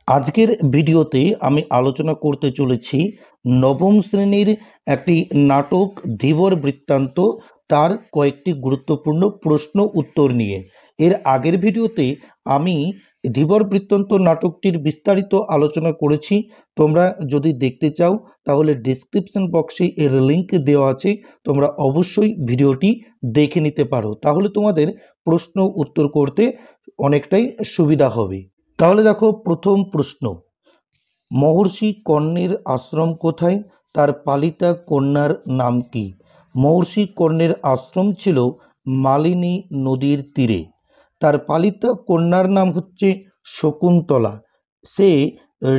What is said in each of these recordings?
আজকের ভিডিওতে আমি আলোচনা করতে চলেছি নবম শ্রেণীর একটি নাটক ধীবর বৃত্তান্ত, তার কয়েকটি গুরুত্বপূর্ণ প্রশ্ন উত্তর নিয়ে। এর আগের ভিডিওতে আমি ধীবর বৃত্তান্ত নাটকটির বিস্তারিত আলোচনা করেছি। তোমরা যদি দেখতে চাও তাহলে ডেসক্রিপশন বক্সে এর লিঙ্ক দেওয়া আছে, তোমরা অবশ্যই ভিডিওটি দেখে নিতে পারো, তাহলে তোমাদের প্রশ্ন উত্তর করতে অনেকটাই সুবিধা হবে। তাহলে দেখো, প্রথম প্রশ্ন, মহর্ষি কর্ণের আশ্রম কোথায়? তার পালিতা কন্যার নাম কি? মহর্ষি কর্ণের আশ্রম ছিল মালিনী নদীর তীরে। তার পালিতা কন্যার নাম হচ্ছে শকুন্তলা। সে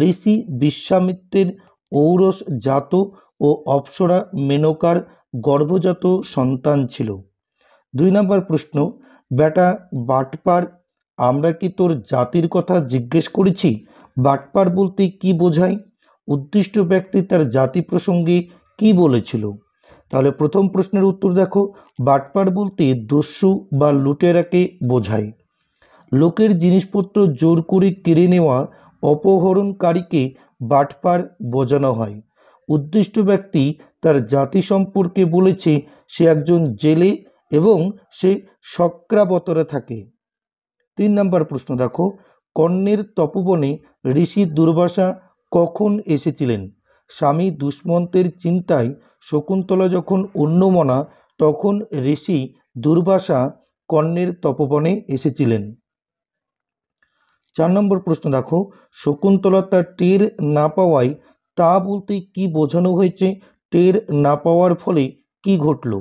ঋষি বিশ্বামিত্রের ঔরস জাত ও অপ্সরা মেনকার গর্ভজাত সন্তান ছিল। 2 নম্বর প্রশ্ন, বেটা বাটপার, আমরা কি তোর জাতির কথা জিজ্ঞেস করেছি? বাটপার বলতে কি বোঝায়? উদ্দিষ্ট ব্যক্তি তার জাতি প্রসঙ্গে কি বলেছিল? তাহলে প্রথম প্রশ্নের উত্তর দেখো, বাটপার বলতে দস্যু বা লুটেরাকে বোঝায়। লোকের জিনিসপত্র জোর করে কেড়ে নেওয়া অপহরণকারীকে বাটপার বোঝানো হয়। উদ্দিষ্ট ব্যক্তি তার জাতি সম্পর্কে বলেছে সে একজন জেলে এবং সে শক্রাবতরে থাকে। 3 নম্বর প্রশ্ন দেখো, কর্ণের তপোবনে ঋষি দুর্বাসা কখন এসেছিলেন? স্বামী দুষ্মন্তের চিন্তায় শকুন্তলা যখন অন্যমনা, তখন ঋষি দুর্বাসা কর্ণের তপোবনে এসেছিলেন। 4 নম্বর প্রশ্ন দেখো, শকুন্তলা তার টের না পাওয়ায় তা বলতে কি বোঝানো হয়েছে? টের না পাওয়ার ফলে কি ঘটল?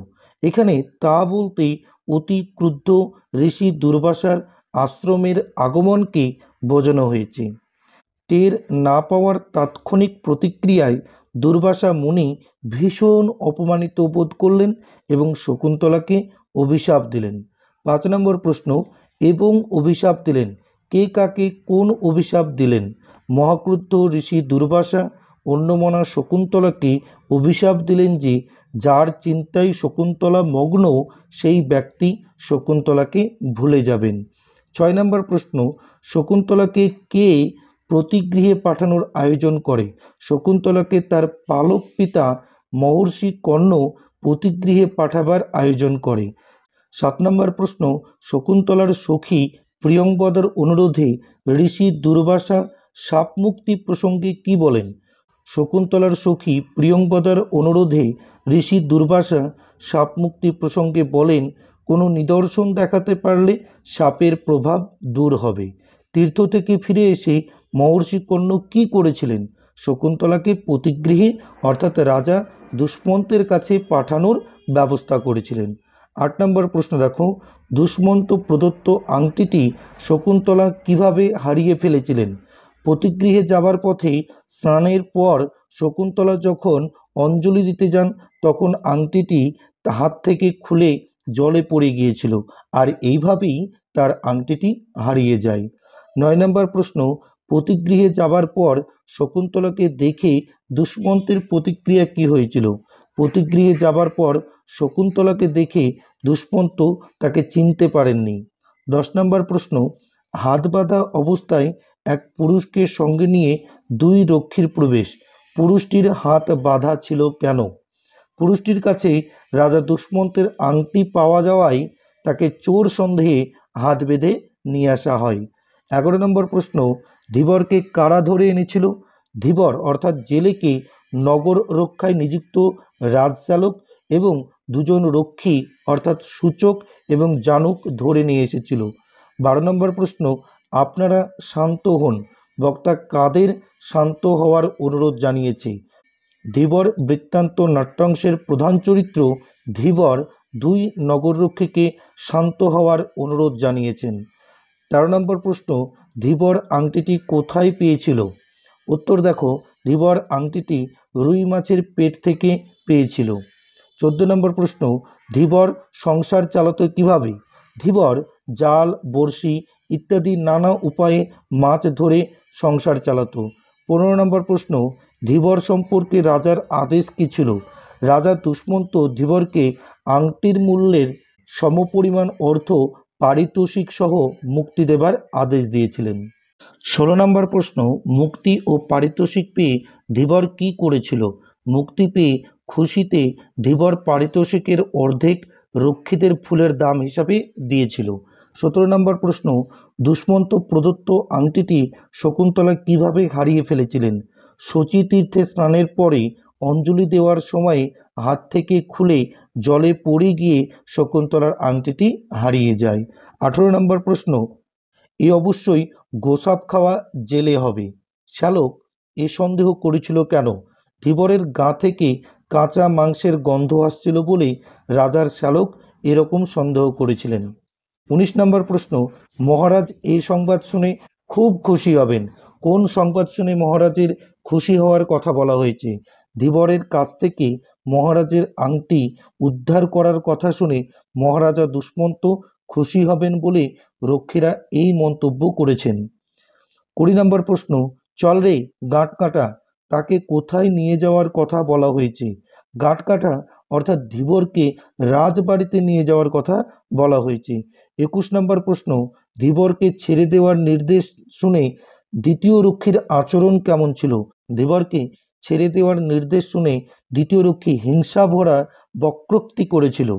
এখানে তা বলতে অতি ক্রুদ্ধ ঋষি দুর্বাসার আশ্রমের আগমনকে বোঝানো হয়েছে। টের না পাওয়ার তাৎক্ষণিক প্রতিক্রিয়ায় দুর্বাসা মুনি ভীষণ অপমানিত বোধ করলেন এবং শকুন্তলাকে অভিশাপ দিলেন। 5 নম্বর প্রশ্ন, এবং অভিশাপ দিলেন, কে কাকে কোন অভিশাপ দিলেন? মহাক্রুদ্ধ ঋষি দুর্বাসা অন্যমনা শকুন্তলাকে অভিশাপ দিলেন যে যার চিন্তায় শকুন্তলা মগ্ন সেই ব্যক্তি শকুন্তলাকে ভুলে যাবেন। 6 নম্বর প্রশ্ন, শকুন্তলাকে কে প্রতিগৃহে পাঠানোর আয়োজন করে? শকুন্তলাকে তার পালক পিতা মহর্ষি কর্ণ প্রতিগৃহে পাঠাবার আয়োজন করে। 7 নম্বর প্রশ্ন, শকুন্তলার সখী প্রিয়ংবদার অনুরোধে ঋষি দুর্বাসা সাপ মুক্তি প্রসঙ্গে কি বলেন? শকুন্তলার সখী প্রিয়ংবদার অনুরোধে ঋষি দুর্বাসা সাপ মুক্তি প্রসঙ্গে বলেন, কোনো নিদর্শন দেখাতে পারলে সাপের প্রভাব দূর হবে। তীর্থ থেকে ফিরে এসে মহর্ষি কর্ণ কী করেছিলেন? শকুন্তলাকে প্রতিগৃহে অর্থাৎ রাজা দুষ্মন্তের কাছে পাঠানোর ব্যবস্থা করেছিলেন। 8 নম্বর প্রশ্ন দেখো, দুষ্মন্ত প্রদত্ত আংটিটি শকুন্তলা কিভাবে হারিয়ে ফেলেছিলেন? প্রতিগৃহে যাবার পথে স্নানের পর শকুন্তলা যখন অঞ্জলি দিতে যান তখন আংটিটি হাত থেকে খুলে জলে পড়ে গিয়েছিল, আর এইভাবেই তার আংটিটি হারিয়ে যায়। 9 নম্বর প্রশ্ন, প্রতিগৃহে যাবার পর শকুন্তলাকে দেখে দুষ্মন্তের প্রতিক্রিয়া কি হয়েছিল? প্রতিগৃহে যাবার পর শকুন্তলাকে দেখে দুষ্মন্ত তাকে চিনতে পারেননি। 10 নম্বর প্রশ্ন, হাত বাঁধা অবস্থায় এক পুরুষকে সঙ্গে নিয়ে 2 রক্ষীর প্রবেশ, পুরুষটির হাত বাঁধা ছিল কেন? পুরুষটির কাছে রাজা দুষ্মন্তের আংটি পাওয়া যাওয়ায় তাকে চোর সন্দেহে হাত বেঁধে নিয়ে আসা হয়। 11 নম্বর প্রশ্ন, ধীবরকে কারা ধরে এনেছিল? ধীবর অর্থাৎ জেলেকে নগর রক্ষায় নিযুক্ত রাজচালক এবং 2 জন রক্ষী অর্থাৎ সূচক এবং জানুক ধরে নিয়ে এসেছিল। 12 নম্বর প্রশ্ন, আপনারা শান্ত হন, বক্তা কাদের শান্ত হওয়ার অনুরোধ জানিয়েছে? ধীবর বৃত্তান্ত নাট্যাংশের প্রধান চরিত্র ধীবর 2 নগররক্ষীকে শান্ত হওয়ার অনুরোধ জানিয়েছেন। 13 নম্বর প্রশ্ন, ধীবর আংটিটি কোথায় পেয়েছিল? উত্তর দেখো, ধীবর আংটিটি রুই মাছের পেট থেকে পেয়েছিল। 14 নম্বর প্রশ্ন, ধীবর সংসার চালাতো কিভাবে? ধীবর জাল, বড়শি ইত্যাদি নানা উপায়ে মাছ ধরে সংসার চালাতো। 15 নম্বর প্রশ্ন, ধীবর সম্পর্কে রাজার আদেশ কী ছিল? রাজা দুষ্মন্ত ধীবরকে আংটির মূল্যের সমপরিমাণ অর্থ পারিতোষিক সহ মুক্তি দেবার আদেশ দিয়েছিলেন। 16 নম্বর প্রশ্ন, মুক্তি ও পারিতোষিক পেয়ে ধীবর কি করেছিল? মুক্তি পেয়ে খুশিতে ধীবর পারিতোষিকের অর্ধেক রক্ষীদের ফুলের দাম হিসাবে দিয়েছিল। 17 নম্বর প্রশ্ন, দুষ্মন্ত প্রদত্ত আংটিটি শকুন্তলা কিভাবে হারিয়ে ফেলেছিলেন? শচী তীর্থে স্নানের পরে অঞ্জলি দেওয়ার সময় হাত থেকে খুলে জলে পড়ে গিয়ে শকুন্তলার আংটিটি হারিয়ে যায়। 18 নম্বর প্রশ্ন, এ অবশ্যই গোসাপ খাওয়া জেলে হবে। শ্যালক এ সন্দেহ করেছিল কেন? ধীবরের গা থেকে কাঁচা মাংসের গন্ধ আসছিল বলে রাজার শ্যালক এরকম সন্দেহ করেছিলেন। 19 নম্বর প্রশ্ন, মহারাজ এই সংবাদ শুনে খুব খুশি হবেন। কোন সংবাদ শুনে মহারাজের খুশি হওয়ার কথা বলা হয়েছে? ধীবরের কাছ থেকে মহারাজের আংটি উদ্ধার করার কথা শুনে মহারাজা দুষ্মন্ত খুশি হবেন বলে রক্ষীরা এই মন্তব্য করেছেন। 20 নম্বর প্রশ্ন, চল রে গাঁট কাটা, তাকে কোথায় নিয়ে যাওয়ার কথা বলা হয়েছে? গাঁট কাটা অর্থাৎ ধীবরকে রাজবাড়িতে নিয়ে যাওয়ার কথা বলা হয়েছে। 21 নম্বর প্রশ্ন, ধীবরকে ছেড়ে দেওয়ার নির্দেশ শুনে দ্বিতীয় রক্ষীর আচরণ কেমন ছিল? ধীবরকে ছেড়ে দেওয়ার নির্দেশ শুনে দ্বিতীয় রক্ষী হিংসা ভরা বক্রোক্তি করেছিল।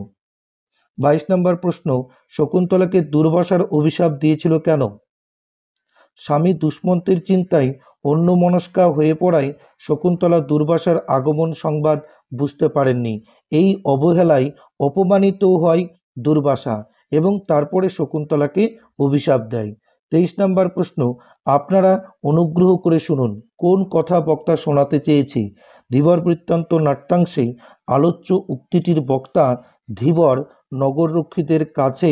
22 নম্বর প্রশ্ন, শকুন্তলাকে দুর্বাসার অভিশাপ দিয়েছিল কেন? স্বামী দুষ্মন্তের চিন্তায় অন্যমনস্কা হয়ে পড়ায় শকুন্তলা দুর্বাসার আগমন সংবাদ বুঝতে পারেননি। এই অবহেলায় অপমানিত হয় দুর্বাসা এবং তারপরে শকুন্তলাকে অভিশাপ দেয়। 23 নম্বর প্রশ্ন, আপনারা অনুগ্রহ করে শুনুন, কোন কথা বক্তা শোনাতে চেয়েছে? ধীবর বৃত্তান্ত নাট্যাংশে আলোচ্য উক্তিটির বক্তা ধীবর নগররক্ষীদের কাছে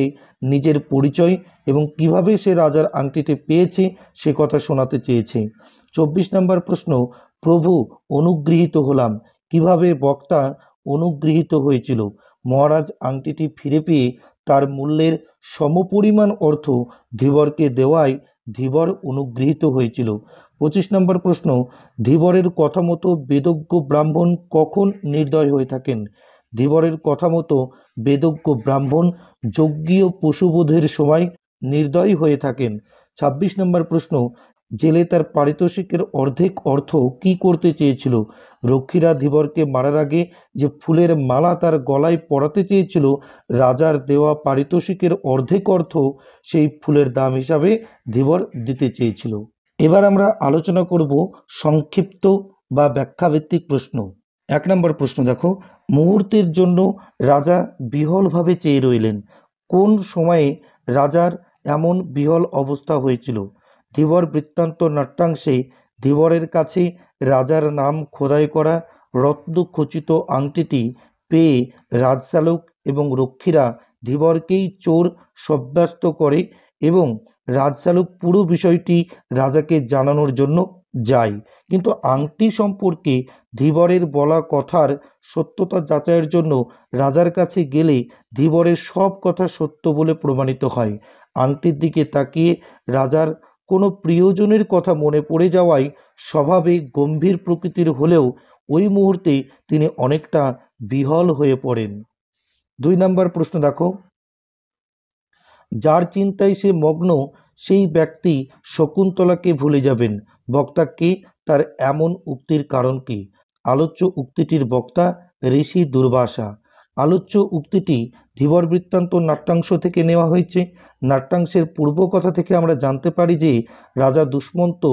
নিজের পরিচয় এবং কিভাবে সে রাজার আংটিটি পেয়েছে সে কথা শোনাতে চেয়েছে। 24 নম্বর প্রশ্ন, প্রভু অনুগৃহীত হলাম, কিভাবে বক্তা অনুগৃহীত হয়েছিল? মহারাজ আংটিটি ফিরে পেয়ে তার মূল্যের সমপরিমাণ অর্থ ধীবরকে দেওয়ায় ধীবর অনুগৃহীত হয়েছিল। 25 নম্বর প্রশ্ন, ধীবরের কথা মতো বেদজ্ঞ ব্রাহ্মণ কখন নির্দয় হয়ে থাকেন? ধীবরের কথা মতো বেদজ্ঞ ব্রাহ্মণ যজ্ঞীয় পশুবধের সময় নির্দয় হয়ে থাকেন। 26 নম্বর প্রশ্ন, জেলে তার পারিতোষিকের অর্ধেক অর্থ কি করতে চেয়েছিল? রক্ষীরা ধীবরকে মারার আগে যে ফুলের মালা তার গলায় পরাতে চেয়েছিল, রাজার দেওয়া পারিতোষিকের অর্ধেক অর্থ সেই ফুলের দাম হিসাবে ধীবর দিতে চেয়েছিল। এবার আমরা আলোচনা করব সংক্ষিপ্ত বা ব্যাখ্যাভিত্তিক প্রশ্ন। 1 নম্বর প্রশ্ন দেখো, মুহূর্তের জন্য রাজা বিহ্বলভাবে চেয়ে রইলেন। কোন সময়ে রাজার এমন বিহ্বল অবস্থা হয়েছিল? ধীবর বৃত্তান্ত নাট্যাংশে ধীবরের কাছে রাজার নাম খোদাই করা রত্নখচিত আংটিটি পেয়ে রাজশ্যালক এবং রক্ষীরা ধীবরকেই চোর সাব্যস্ত করে এবং রাজশ্যালক পুরো বিষয়টি রাজাকে জানানোর জন্য যায়। কিন্তু আংটি সম্পর্কে ধীবরের বলা কথার সত্যতা যাচাইয়ের জন্য রাজার কাছে গেলে ধীবরের সব কথা সত্য বলে প্রমাণিত হয়। আংটির দিকে তাকিয়ে রাজার কোনো প্রিয়জনের কথা মনে পড়ে যাওয়ায় স্বভাবে গম্ভীর প্রকৃতির হলেও ওই মুহূর্তে তিনি অনেকটা বিহ্বল হয়ে পড়েন। 2 নম্বর প্রশ্ন দেখো, যার চিন্তায় সে মগ্ন সেই ব্যক্তি শকুন্তলাকে ভুলে যাবেন। বক্তা কে? তার এমন উক্তির কারণ কি? আলোচ্য উক্তিটির বক্তা ঋষি দুর্বাসা। আলোচ্য উক্তিটি ধীবর বৃত্তান্ত নাট্যাংশ থেকে নেওয়া হয়েছে। নাট্যাংশের পূর্ব কথা থেকে আমরা জানতে পারি যে রাজা দুষ্মন্ত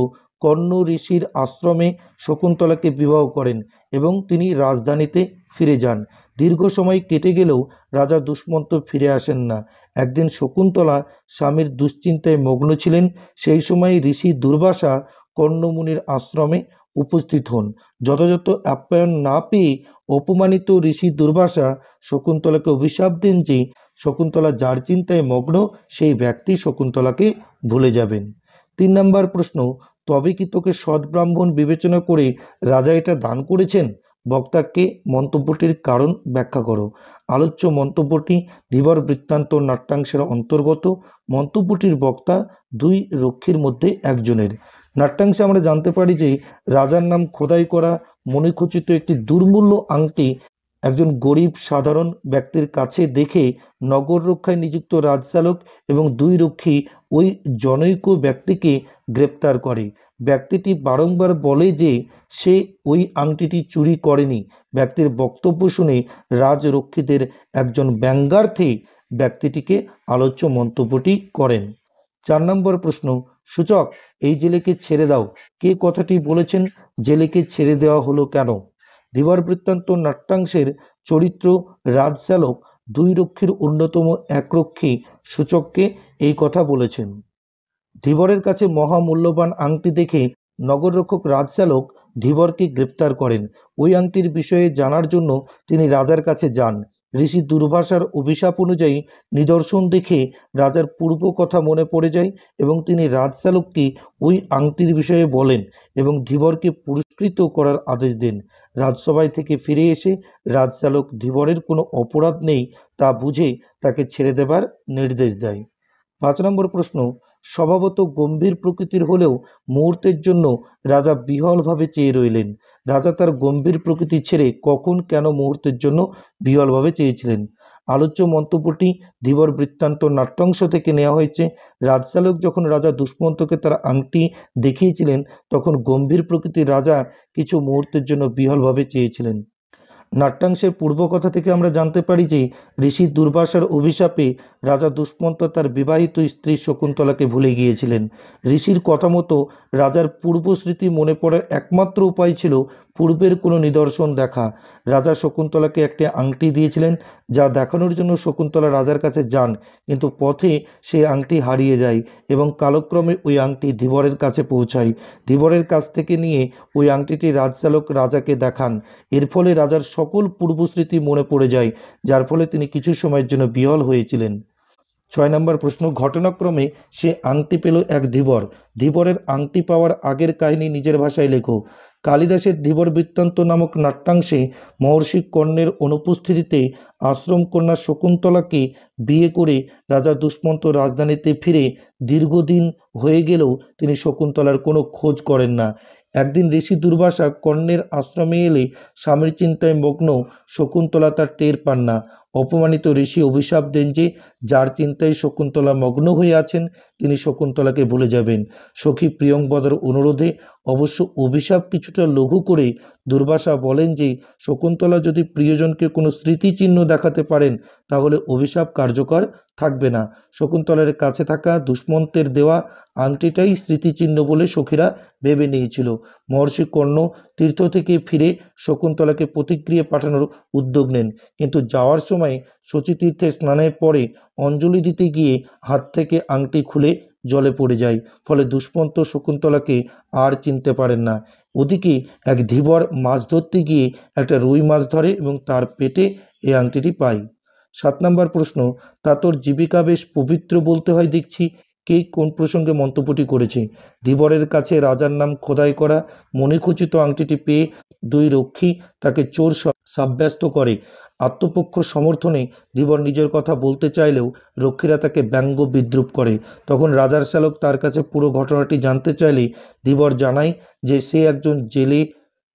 কর্ণ ঋষির আশ্রমে শকুন্তলাকে বিবাহ করেন এবং তিনি রাজধানীতে ফিরে যান। দীর্ঘ সময় কেটে গেলেও রাজা দুষ্মন্ত ফিরে আসেন না। একদিন শকুন্তলা স্বামীর দুশ্চিন্তায় মগ্ন ছিলেন। সেই সময় ঋষি দুর্বাসা কর্ণমুনির আশ্রমে উপস্থিত হন। যথাযথ আপ্যায়ন না পেয়ে অপমানিত ঋষি দুর্বাসা শকুন্তলাকে অভিশাপ দেন যে শকুন্তলা যার চিন্তায় মগ্ন সেই ব্যক্তি শকুন্তলাকে ভুলে যাবেন। 3 নম্বর প্রশ্ন, তবে কি তোকে সৎব্রাহ্মণ বিবেচনা করে রাজা এটা দান করেছেন? বক্তাকে মন্তব্যটির কারণ ব্যাখ্যা করো। আলোচ্য মন্তব্যটি ধীবর বৃত্তান্ত নাট্যাংশের অন্তর্গত। মন্তব্যটির বক্তা 2 রক্ষীর মধ্যে একজনের। নাট্যাংশে আমরা জানতে পারি যে রাজার নাম খোদাই করা মণিখচিত একটি দুর্মূল্য আংটি একজন গরিব সাধারণ ব্যক্তির কাছে দেখে নগর রক্ষায় নিযুক্ত রাজচালক এবং দুই রক্ষী ওই জনৈক ব্যক্তিকে গ্রেপ্তার করে। ব্যক্তিটি বারংবার বলে যে সে ওই আংটিটি চুরি করেনি। ব্যক্তির বক্তব্য শুনে রাজরক্ষীদের একজন ব্যঙ্গার্থে ব্যক্তিটিকে আলোচ্য মন্তব্যটি করেন। 4 নম্বর প্রশ্ন, সূচক এই জেলেকে ছেড়ে দাও, কে কথাটি বলেছেন? জেলেকে ছেড়ে দেওয়া হলো কেন? ধীবর বৃত্তান্ত নাট্যাংশের চরিত্র রাজচালক দুই রক্ষীর অন্যতম এক রক্ষী সূচককে এই কথা বলেছেন। ধীবরের কাছে মহামূল্যবান আংটি দেখে নগররক্ষক রাজচালক ধীবরকে গ্রেপ্তার করেন। ওই আংটির বিষয়ে জানার জন্য তিনি রাজার কাছে যান। ঋষি দুর্বাসার অভিশাপ অনুযায়ী নিদর্শন দেখে রাজার পূর্ব কথা মনে পড়ে যায় এবং তিনি রাজচালককে ওই আংটির বিষয়ে বলেন এবং ধীবরকে পুরস্কৃত করার আদেশ দেন। রাজসভায় থেকে ফিরে এসে রাজচালক ধীবরের কোনো অপরাধ নেই তা বুঝে তাকে ছেড়ে দেবার নির্দেশ দেয়। 5 নম্বর প্রশ্ন, স্বভাবত গম্ভীর প্রকৃতির হলেও মুহূর্তের জন্য রাজা বিহ্বলভাবে চেয়ে রইলেন। রাজা তার গম্ভীর প্রকৃতি ছেড়ে কখন কেন মুহূর্তের জন্য বিহ্বলভাবে চেয়েছিলেন? আলোচ্য মন্তব্যটি ধীবর বৃত্তান্ত নাট্যাংশ থেকে নেওয়া হয়েছে। রাজচালক যখন রাজা দুষ্মন্তকে তার আংটি দেখিয়েছিলেন তখন গম্ভীর প্রকৃতির রাজা কিছু মুহূর্তের জন্য বিহ্বলভাবে চেয়েছিলেন। নাট্যাংশের পূর্বকথা থেকে আমরা জানতে পারি যে ঋষি দুর্বাসার অভিশাপে রাজা দুষ্মন্ত তার বিবাহিত স্ত্রী শকুন্তলাকে ভুলে গিয়েছিলেন। ঋষির কথা মতো রাজার পূর্বস্মৃতি মনে পড়ার একমাত্র উপায় ছিল পূর্বের কোনো নিদর্শন দেখা। রাজা শকুন্তলাকে একটি আংটি দিয়েছিলেন যা দেখানোর জন্য শকুন্তলা রাজার কাছে যান, কিন্তু পথে সেই আংটি হারিয়ে যায় এবং কালক্রমে ওই আংটি ধীবরের কাছে পৌঁছায়। ধীবরের কাছ থেকে নিয়ে ওই আংটিটি রাজচালক রাজাকে দেখান। এর ফলে রাজার সকল পূর্বস্মৃতি মনে পড়ে যায়, যার ফলে তিনি কিছু সময়ের জন্য বিহ্বল হয়েছিলেন। 6 নম্বর প্রশ্ন, ঘটনাক্রমে সে আংটি পেল এক ধীবর। ধীবরের আংটি পাওয়ার আগের কাহিনী নিজের ভাষায় লেখো। কালিদাসের ধীবর বৃত্তান্ত নামক নাট্যাংশে মহর্ষি কর্ণের অনুপস্থিতিতে আশ্রমকন্যা শকুন্তলাকে বিয়ে করে রাজা দুষ্মন্ত রাজধানীতে ফিরে দীর্ঘদিন হয়ে গেলেও তিনি শকুন্তলার কোনো খোঁজ করেন না। একদিন ঋষি দুর্বাসা কর্ণের আশ্রমে এলে স্বামীর চিন্তায় মগ্ন শকুন্তলা তার টের পান না। অপমানিত ঋষি অভিশাপ দেন যে যার চিন্তায় শকুন্তলা মগ্ন হয়ে আছেন তিনি শকুন্তলাকে ভুলে যাবেন। সখী প্রিয়ংবদার অনুরোধে অবশ্য অভিশাপ কিছুটা লঘু করে দুর্বাসা বলেন যে শকুন্তলা যদি প্রিয়জনকে কোনো স্মৃতিচিহ্ন দেখাতে পারেন তাহলে অভিশাপ কার্যকর থাকবে না। শকুন্তলার কাছে থাকা দুষ্মন্তের দেওয়া আংটিটাই স্মৃতিচিহ্ন বলে সখীরা ভেবে নিয়েছিল। মহর্ষি কর্ণ তীর্থ থেকে ফিরে শকুন্তলাকে প্রতিক্রিয়া পাঠানোর উদ্যোগ নেন, কিন্তু যাওয়ার সময় শচীতীর্থে স্নানের পরে অঞ্জলি দিতে গিয়ে হাত থেকে আংটি খুলে জলে পড়ে যায়। ফলে দুষ্মন্ত শকুন্তলাকে আর চিনতে পারেন না। ওদিকে এক ধীবর মাছ ধরতে গিয়ে একটা রুই মাছ ধরে এবং তার পেটে এই আংটিটি পায়। 7 নম্বর প্রশ্ন, তা তোর জীবিকা বেশ পবিত্র বলতে হয় দেখছি, কে কোন প্রসঙ্গে মন্তব্যটি করেছে? ধীবরের কাছে রাজার নাম খোদাই করা মণিখচিত আংটিটি পেয়ে দুই রক্ষী তাকে চোর সাব্যস্ত করে। আত্মপক্ষ সমর্থনে ধীবর নিজের কথা বলতে চাইলেও রক্ষীরা তাকে ব্যঙ্গ বিদ্রুপ করে। তখন রাজার শ্যালক তার কাছে পুরো ঘটনাটি জানতে চাইলে ধীবর জানায় যে সে একজন জেলে,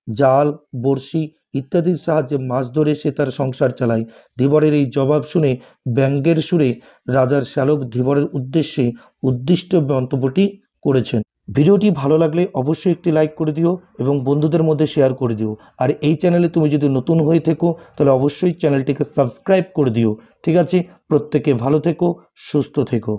জাল, বড়শি ইত্যাদির সাহায্যে মাছ ধরে সে তার সংসার চালায়। ধীবরের এই জবাব শুনে ব্যঙ্গের সুরে রাজার শ্যালক ধীবরের উদ্দেশ্যে উদ্দিষ্ট মন্তব্যটি করেছেন। ভিডিওটি ভালো লাগলে অবশ্যই একটি লাইক করে দিও এবং বন্ধুদের মধ্যে শেয়ার করে দিও। আর এই চ্যানেলে তুমি যদি নতুন হয়ে থেকো তাহলে অবশ্যই চ্যানেলটিকে সাবস্ক্রাইব করে দিও। ঠিক আছে, প্রত্যেকে ভালো থেকো, সুস্থ থেকো।